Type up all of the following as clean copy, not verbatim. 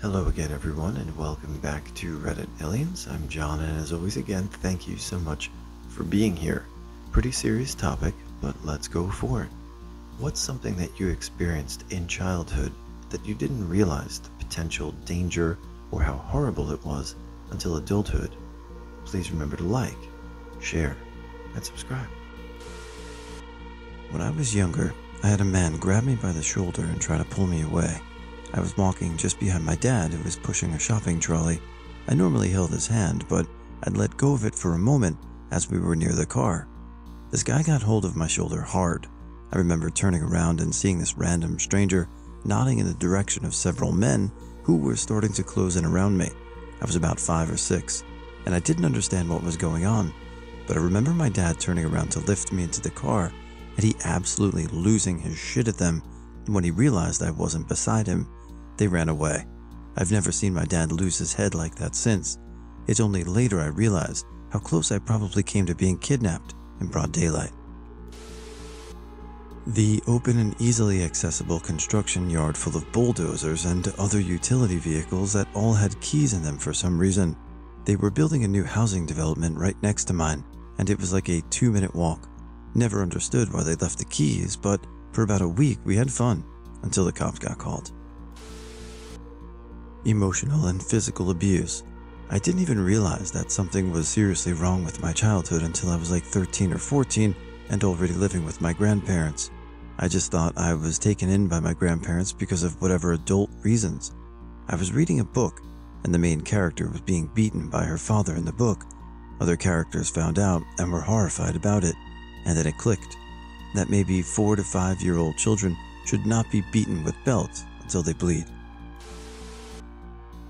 Hello again, everyone, and welcome back to Reddit Aliens. I'm John, and as always, again, thank you so much for being here. Pretty serious topic, but let's go for it. What's something that you experienced in childhood that you didn't realize the potential danger or how horrible it was until adulthood? Please remember to like, share, and subscribe. When I was younger, I had a man grab me by the shoulder and try to pull me away. I was walking just behind my dad, who was pushing a shopping trolley. I normally held his hand, but I'd let go of it for a moment as we were near the car. This guy got hold of my shoulder hard. I remember turning around and seeing this random stranger nodding in the direction of several men who were starting to close in around me. I was about 5 or 6, and I didn't understand what was going on, but I remember my dad turning around to lift me into the car, and he absolutely losing his shit at them. And when he realized I wasn't beside him, they ran away. I've never seen my dad lose his head like that since. It's only later I realized how close I probably came to being kidnapped in broad daylight. The open and easily accessible construction yard full of bulldozers and other utility vehicles that all had keys in them for some reason. They were building a new housing development right next to mine, and it was like a 2-minute walk. Never understood why they left the keys, but for about a week we had fun until the cops got called. Emotional and physical abuse. I didn't even realize that something was seriously wrong with my childhood until I was like 13 or 14 and already living with my grandparents. I just thought I was taken in by my grandparents because of whatever adult reasons. I was reading a book, and the main character was being beaten by her father in the book. Other characters found out and were horrified about it, and then it clicked that maybe 4 to 5-year-old children should not be beaten with belts until they bleed.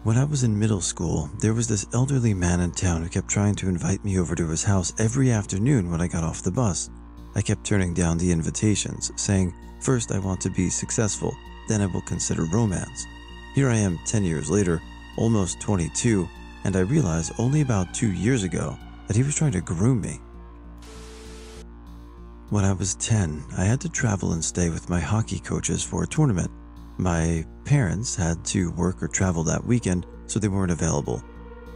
When I was in middle school, there was this elderly man in town who kept trying to invite me over to his house every afternoon when I got off the bus. I kept turning down the invitations, saying, first I want to be successful, then I will consider romance. Here I am 10 years later, almost 22, and I realized only about 2 years ago that he was trying to groom me. When I was 10, I had to travel and stay with my hockey coaches for a tournament. My parents had to work or travel that weekend, so they weren't available.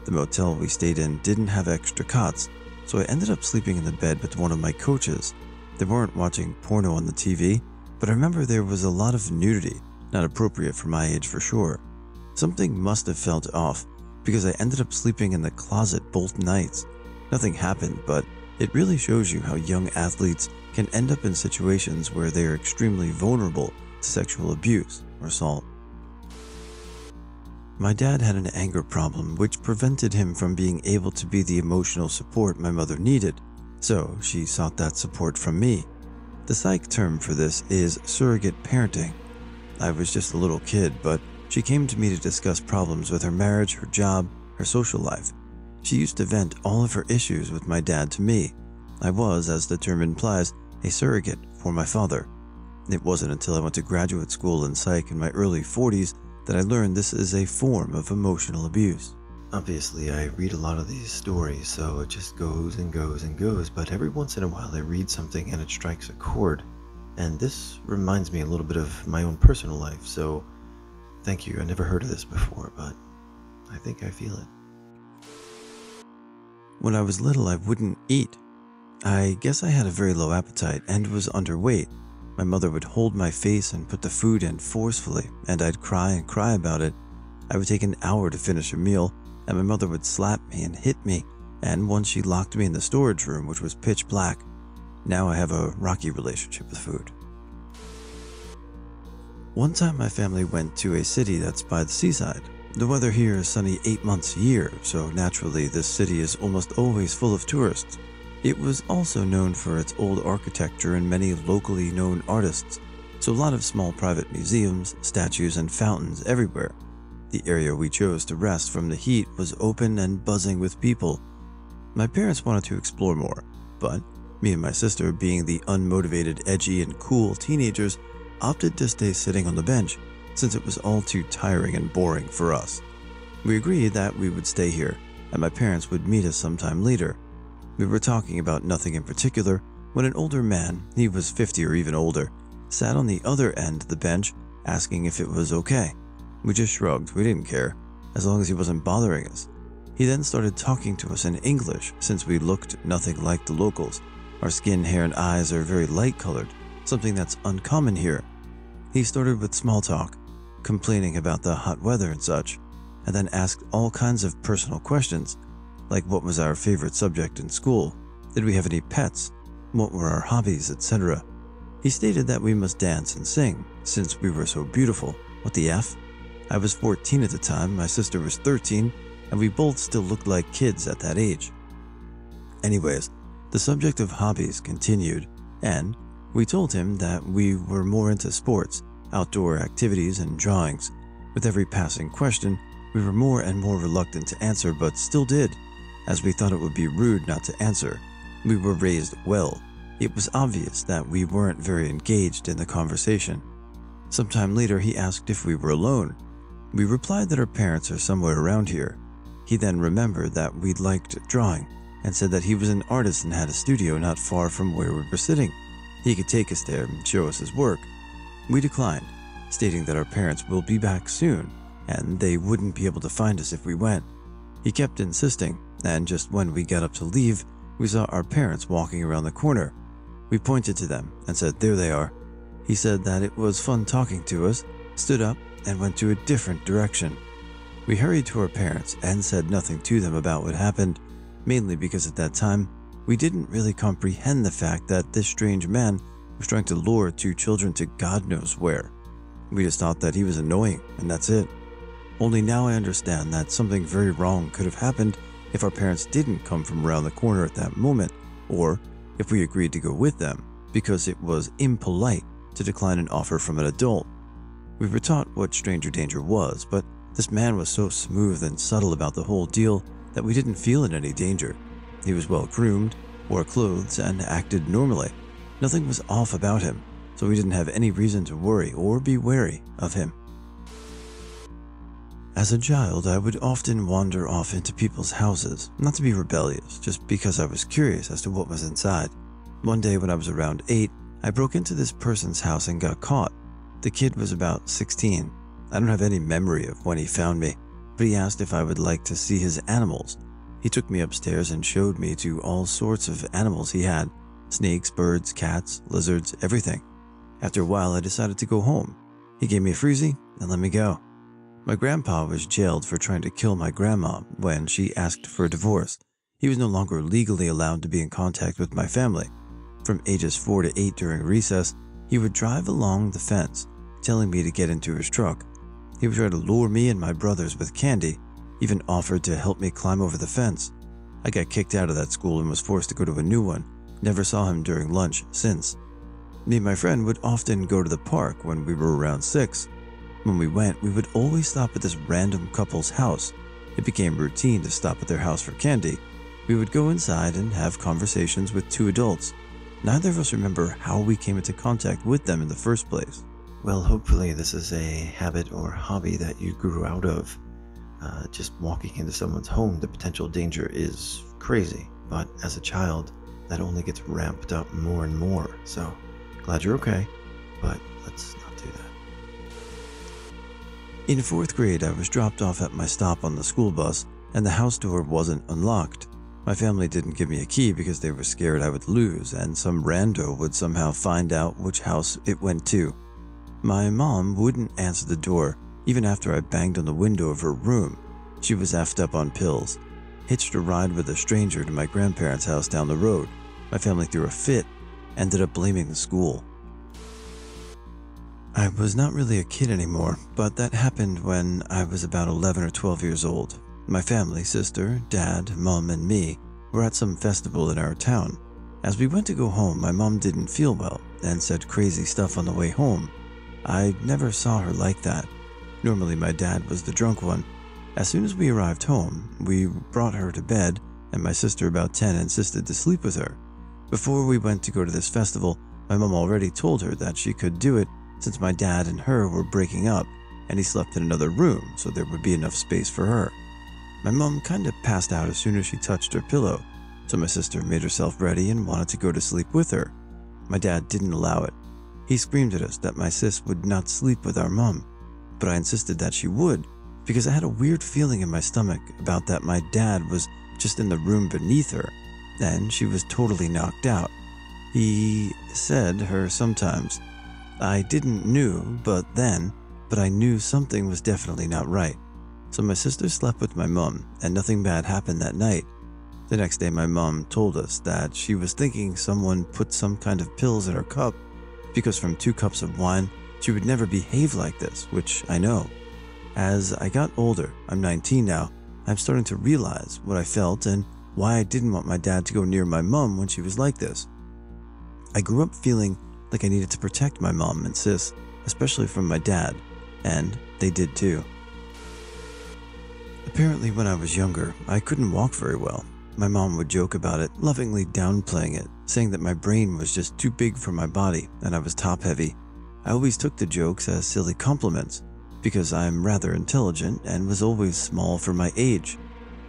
The motel we stayed in didn't have extra cots, so I ended up sleeping in the bed with one of my coaches. They weren't watching porno on the TV, but I remember there was a lot of nudity, not appropriate for my age for sure. Something must have felt off, because I ended up sleeping in the closet both nights. Nothing happened, but it really shows you how young athletes can end up in situations where they are extremely vulnerable to sexual abuse or assault. My dad had an anger problem which prevented him from being able to be the emotional support my mother needed, so she sought that support from me. The psych term for this is surrogate parenting. I was just a little kid, but she came to me to discuss problems with her marriage, her job, her social life. She used to vent all of her issues with my dad to me. I was, as the term implies, a surrogate for my father. It wasn't until I went to graduate school in psych in my early 40s that I learned this is a form of emotional abuse. Obviously, I read a lot of these stories, so it just goes and goes and goes, but every once in a while I read something and it strikes a chord, and this reminds me a little bit of my own personal life, so thank you. I never heard of this before, but I think I feel it. When I was little, I wouldn't eat. I guess I had a very low appetite and was underweight. My mother would hold my face and put the food in forcefully, and I'd cry and cry about it. I would take an hour to finish a meal, and my mother would slap me and hit me, and once she locked me in the storage room, which was pitch black. Now I have a rocky relationship with food. One time my family went to a city that's by the seaside. The weather here is sunny 8 months a year, so naturally this city is almost always full of tourists. It was also known for its old architecture and many locally known artists, so a lot of small private museums, statues, and fountains everywhere. The area we chose to rest from the heat was open and buzzing with people. My parents wanted to explore more, but me and my sister, being the unmotivated, edgy, and cool teenagers, opted to stay sitting on the bench since it was all too tiring and boring for us. We agreed that we would stay here, and my parents would meet us sometime later. We were talking about nothing in particular when an older man, he was 50 or even older, sat on the other end of the bench asking if it was okay. We just shrugged, we didn't care, as long as he wasn't bothering us. He then started talking to us in English since we looked nothing like the locals. Our skin, hair, and eyes are very light-colored, something that's uncommon here. He started with small talk, complaining about the hot weather and such, and then asked all kinds of personal questions, like what was our favorite subject in school, did we have any pets, what were our hobbies, etc. He stated that we must dance and sing, since we were so beautiful. What the F? I was 14 at the time, my sister was 13, and we both still looked like kids at that age. Anyways, the subject of hobbies continued, and we told him that we were more into sports, outdoor activities, and drawings. With every passing question, we were more and more reluctant to answer, but still did, as we thought it would be rude not to answer. We were raised well. It was obvious that we weren't very engaged in the conversation. Sometime later, he asked if we were alone. We replied that our parents are somewhere around here. He then remembered that we liked drawing and said that he was an artist and had a studio not far from where we were sitting. He could take us there and show us his work. We declined, stating that our parents will be back soon and they wouldn't be able to find us if we went. He kept insisting, and just when we got up to leave, we saw our parents walking around the corner. We pointed to them and said, "There they are." He said that it was fun talking to us, stood up, and went to a different direction. We hurried to our parents and said nothing to them about what happened, mainly because at that time, we didn't really comprehend the fact that this strange man was trying to lure two children to God knows where. We just thought that he was annoying, and that's it. Only now I understand that something very wrong could have happened if our parents didn't come from around the corner at that moment, or if we agreed to go with them, because it was impolite to decline an offer from an adult. We were taught what stranger danger was, but this man was so smooth and subtle about the whole deal that we didn't feel in any danger. He was well groomed, wore clothes, and acted normally. Nothing was off about him, so we didn't have any reason to worry or be wary of him. As a child, I would often wander off into people's houses, not to be rebellious, just because I was curious as to what was inside. One day when I was around 8, I broke into this person's house and got caught. The kid was about 16. I don't have any memory of when he found me, but he asked if I would like to see his animals. He took me upstairs and showed me to all sorts of animals he had: snakes, birds, cats, lizards, everything. After a while, I decided to go home. He gave me a freezie and let me go. My grandpa was jailed for trying to kill my grandma when she asked for a divorce. He was no longer legally allowed to be in contact with my family. From ages 4 to 8 during recess, he would drive along the fence, telling me to get into his truck. He would try to lure me and my brothers with candy, even offered to help me climb over the fence. I got kicked out of that school and was forced to go to a new one. Never saw him during lunch since. Me and my friend would often go to the park when we were around 6. When we went, we would always stop at this random couple's house. It became routine to stop at their house for candy. We would go inside and have conversations with 2 adults. Neither of us remember how we came into contact with them in the first place. Well, hopefully this is a habit or hobby that you grew out of. Just walking into someone's home, the potential danger is crazy. But as a child, that only gets ramped up more and more. So, glad you're okay, but let's not do that. In 4th grade, I was dropped off at my stop on the school bus, and the house door wasn't unlocked. My family didn't give me a key because they were scared I would lose, and some rando would somehow find out which house it went to. My mom wouldn't answer the door, even after I banged on the window of her room. She was effed up on pills. Hitched a ride with a stranger to my grandparents' house down the road. My family threw a fit, ended up blaming the school. I was not really a kid anymore, but that happened when I was about 11 or 12 years old. My family, sister, dad, mom, and me were at some festival in our town. As we went to go home, my mom didn't feel well and said crazy stuff on the way home. I never saw her like that. Normally my dad was the drunk one. As soon as we arrived home, we brought her to bed, and my sister, about 10, insisted to sleep with her. Before we went to go to this festival, my mom already told her that she could do it since my dad and her were breaking up, and he slept in another room, so there would be enough space for her. My mom kind of passed out as soon as she touched her pillow, so my sister made herself ready and wanted to go to sleep with her. My dad didn't allow it. He screamed at us that my sis would not sleep with our mom. but I insisted that she would because I had a weird feeling in my stomach about that my dad was just in the room beneath her, and she was totally knocked out. He said her sometimes. I didn't knew, but I knew something was definitely not right. So my sister slept with my mom, and nothing bad happened that night. The next day my mom told us that she was thinking someone put some kind of pills in her cup, because from 2 cups of wine, she would never behave like this, which I know. As I got older, I'm 19 now, I'm starting to realize what I felt and why I didn't want my dad to go near my mom when she was like this. I grew up feeling like I needed to protect my mom and sis, especially from my dad, and they did too. Apparently when I was younger, I couldn't walk very well. My mom would joke about it, lovingly downplaying it, saying that my brain was just too big for my body and I was top-heavy. I always took the jokes as silly compliments, because I'm rather intelligent and was always small for my age,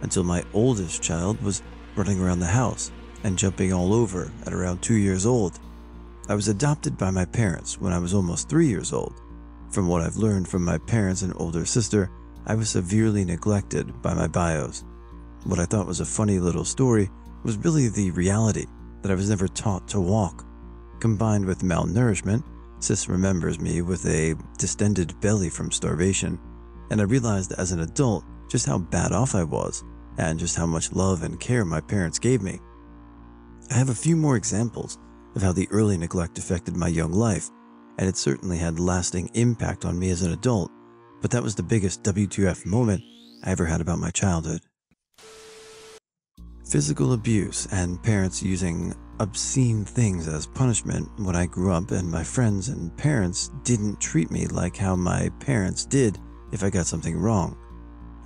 until my oldest child was running around the house and jumping all over at around 2 years old. I was adopted by my parents when I was almost 3 years old. From what I've learned from my parents and older sister, I was severely neglected by my bios. What I thought was a funny little story was really the reality that I was never taught to walk. Combined with malnourishment, sis remembers me with a distended belly from starvation, and I realized as an adult just how bad off I was and just how much love and care my parents gave me. I have a few more examples of how the early neglect affected my young life, and it certainly had lasting impact on me as an adult, but that was the biggest WTF moment I ever had about my childhood. Physical abuse and parents using obscene things as punishment when I grew up, and my friends and parents didn't treat me like how my parents did if I got something wrong.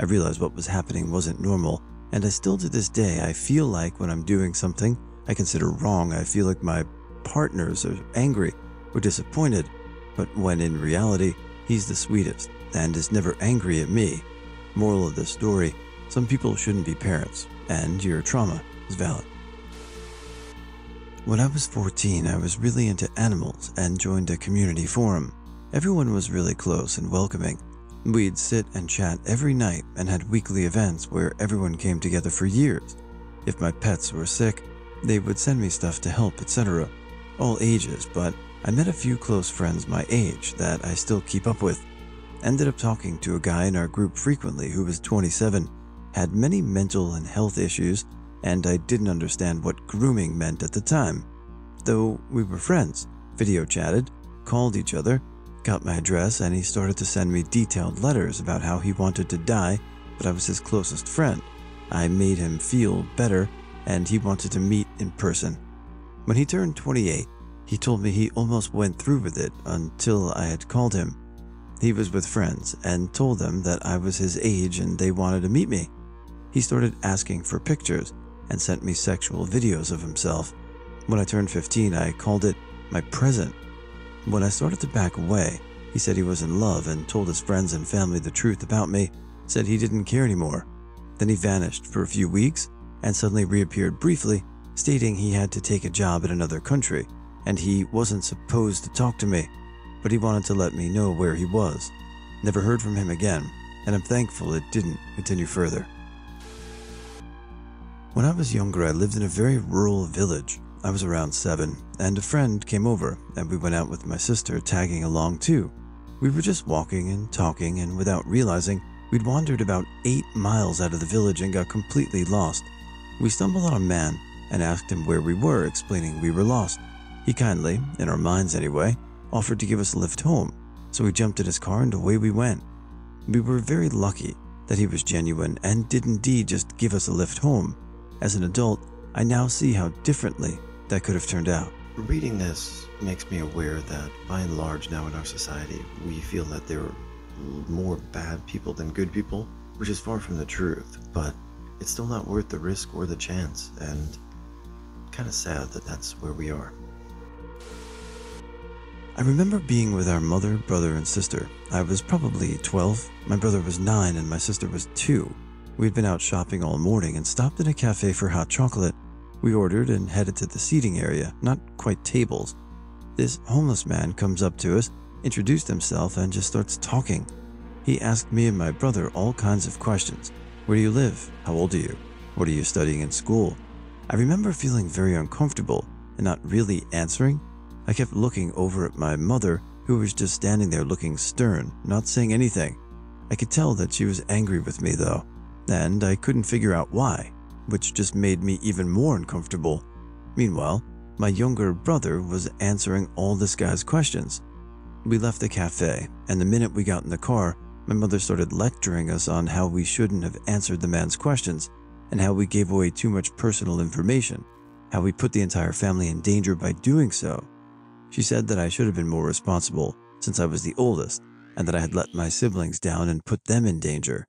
I realized what was happening wasn't normal, and I still to this day I feel like when I'm doing something I consider wrong, I feel like my partners are angry or disappointed, but when in reality he's the sweetest and is never angry at me. Moral of the story, some people shouldn't be parents, and your trauma is valid. When I was 14, I was really into animals and joined a community forum. Everyone was really close and welcoming. We'd sit and chat every night and had weekly events where everyone came together for years. If my pets were sick, they would send me stuff to help, etc. All ages, but I met a few close friends my age that I still keep up with. Ended up talking to a guy in our group frequently who was 27, had many mental and health issues, and I didn't understand what grooming meant at the time. Though we were friends, video chatted, called each other, got my address, and he started to send me detailed letters about how he wanted to die, but I was his closest friend. I made him feel better, and he wanted to meet in person. When he turned 28, he told me he almost went through with it until I had called him. He was with friends and told them that I was his age and they wanted to meet me. He started asking for pictures and sent me sexual videos of himself. When I turned 15, I called it my present. When I started to back away, he said he was in love and told his friends and family the truth about me, said he didn't care anymore. Then he vanished for a few weeks and suddenly reappeared briefly, stating he had to take a job in another country and he wasn't supposed to talk to me, but he wanted to let me know where he was. Never heard from him again, and I'm thankful it didn't continue further. When I was younger, I lived in a very rural village. I was around 7, and a friend came over, and we went out with my sister, tagging along too. We were just walking and talking, and without realizing, we'd wandered about 8 miles out of the village and got completely lost. We stumbled on a man and asked him where we were, explaining we were lost. He kindly, in our minds anyway, offered to give us a lift home, so we jumped in his car and away we went. We were very lucky that he was genuine and did indeed just give us a lift home. As an adult, I now see how differently that could have turned out. Reading this makes me aware that by and large now in our society, we feel that there are more bad people than good people, which is far from the truth, but it's still not worth the risk or the chance, and kind of sad that that's where we are. I remember being with our mother, brother, and sister. I was probably 12, my brother was 9, and my sister was 2. We'd been out shopping all morning and stopped at a cafe for hot chocolate. We ordered and headed to the seating area, not quite tables. This homeless man comes up to us, introduced himself, and just starts talking. He asked me and my brother all kinds of questions. Where do you live? How old are you? What are you studying in school? I remember feeling very uncomfortable and not really answering. I kept looking over at my mother, who was just standing there looking stern, not saying anything. I could tell that she was angry with me though, and I couldn't figure out why, which just made me even more uncomfortable. Meanwhile, my younger brother was answering all this guy's questions. We left the cafe, and the minute we got in the car, my mother started lecturing us on how we shouldn't have answered the man's questions, and how we gave away too much personal information, how we put the entire family in danger by doing so. She said that I should have been more responsible since I was the oldest, and that I had let my siblings down and put them in danger.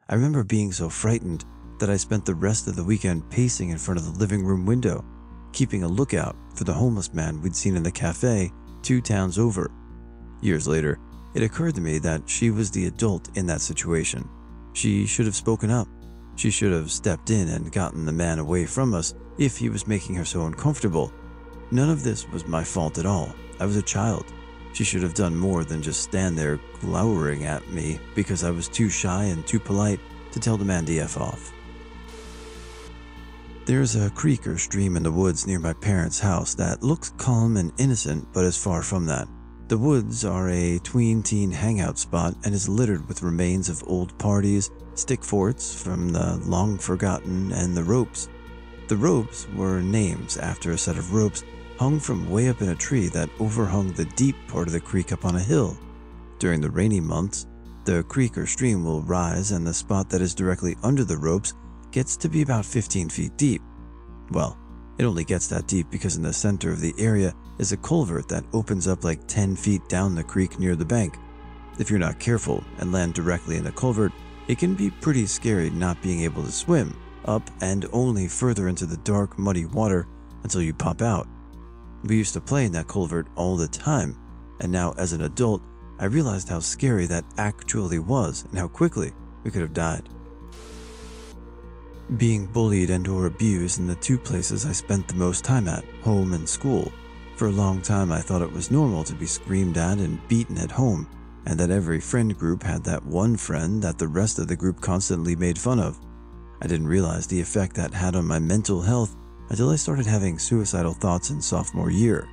I remember being so frightened that I spent the rest of the weekend pacing in front of the living room window, keeping a lookout for the homeless man we'd seen in the cafe 2 towns over. Years later, it occurred to me that she was the adult in that situation. She should have spoken up. She should have stepped in and gotten the man away from us if he was making her so uncomfortable. None of this was my fault at all. I was a child. She should have done more than just stand there glowering at me because I was too shy and too polite to tell the man to F off. There's a creek or stream in the woods near my parents' house that looks calm and innocent but is far from that. The woods are a tween-teen hangout spot and is littered with remains of old parties, stick forts from the long-forgotten, and the ropes. The ropes were names after a set of ropes hung from way up in a tree that overhung the deep part of the creek up on a hill. During the rainy months, the creek or stream will rise and the spot that is directly under the ropes gets to be about 15 feet deep. Well, it only gets that deep because in the center of the area is a culvert that opens up like 10 feet down the creek near the bank. If you're not careful and land directly in the culvert, it can be pretty scary not being able to swim up and only further into the dark, muddy water until you pop out. We used to play in that culvert all the time, and now as an adult, I realized how scary that actually was and how quickly we could have died. Being bullied and or abused in the 2 places I spent the most time at, home and school. For a long time I thought it was normal to be screamed at and beaten at home, and that every friend group had that one friend that the rest of the group constantly made fun of. I didn't realize the effect that had on my mental health until I started having suicidal thoughts in sophomore year.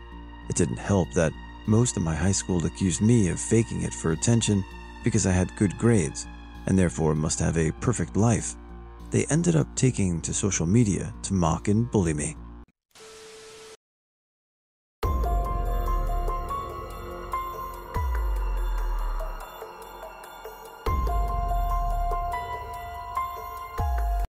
It didn't help that most of my high school accused me of faking it for attention because I had good grades and therefore must have a perfect life. They ended up taking to social media to mock and bully me.